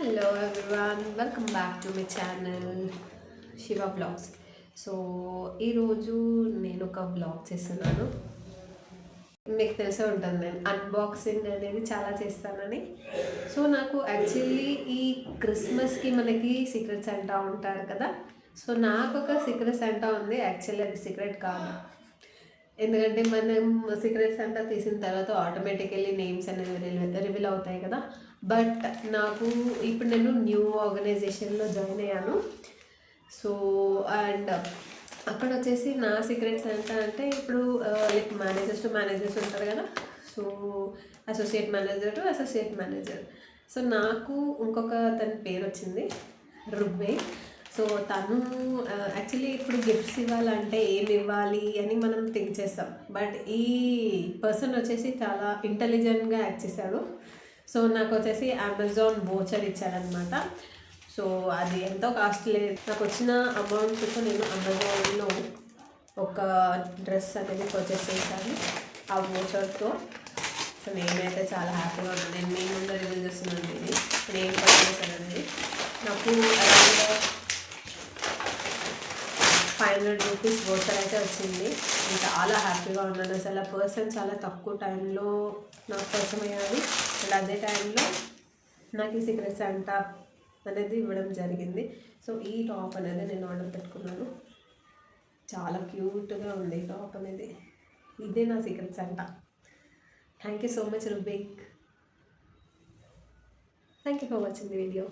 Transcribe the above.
Hello everyone, welcome back to my channel Shiva blogs. So ఈరోజు నేను ఒక బ్లాగ్ చేస్తున్నాను. మీకు తెలిసే ఉంటుంది, నేను అన్బాక్సింగ్ అనేది చాలా చేస్తానని. సో నాకు యాక్చువల్లీ ఈ క్రిస్మస్కి మనకి సీక్రెట్ శాంటా ఉంటారు కదా. సో నాకు ఒక సీక్రెట్ శాంటా ఉంది. యాక్చువల్లీ అది సీక్రెట్ కాదు, ఎందుకంటే మనం సీక్రెట్స్ అంతా తీసిన తర్వాత ఆటోమేటికల్లీ నేమ్స్ అనేది రివీల్ అవుతాయి కదా. బట్ నాకు ఇప్పుడు నేను న్యూ ఆర్గనైజేషన్లో జాయిన్ అయ్యాను. సో అండ్ అక్కడ వచ్చేసి నా సీక్రెట్స్ అంటే ఇప్పుడు లైక్ మేనేజర్స్ ఉంటారు కదా. So associate manager. సో నాకు ఇంకొక తన పేరు వచ్చింది, రుగ్వే. సో తను యాక్చువల్లీ ఇప్పుడు గిఫ్ట్స్ ఇవ్వాలంటే ఏమి ఇవ్వాలి అని మనం థింక్ చేస్తాం. బట్ ఈ పర్సన్ వచ్చేసి చాలా ఇంటెలిజెంట్గా యాక్ట్ చేశాడు. సో నాకు వచ్చేసి అమెజాన్ వోచర్ ఇచ్చాడనమాట. సో అది ఎంతో కాస్ట్లీ. నాకు వచ్చిన అమౌంట్తో నేను అమెజాన్లో ఒక డ్రెస్ అనేది పర్చేస్ చేశాను ఆ వోచర్తో. సో నేనైతే చాలా హ్యాపీగా ఉన్నాను. నేను మీ ముందు రివ్యూ చేస్తున్నాను. ఇది నేను పర్చేస్ చేశానండి. నాకు అరౌండ్ 500 రూపీస్ వోచర్ అయితే వచ్చింది. నేను చాలా హ్యాపీగా ఉన్నాను. అసలు ఆ పర్సన్ చాలా తక్కువ టైంలో నాకు పరిచయం అయ్యాలి. అండ్ అదే టైంలో నాకు ఈ సీక్రెట్ శాంటా అనేది ఇవ్వడం జరిగింది. సో ఈ టాప్ అనేది నేను ఆర్డర్ పెట్టుకున్నాను. చాలా క్యూట్గా ఉంది ఈ టాప్ అనేది. ఇదే నా secret Santa. Thank you so much రుబేక్. Thank you for watching the video.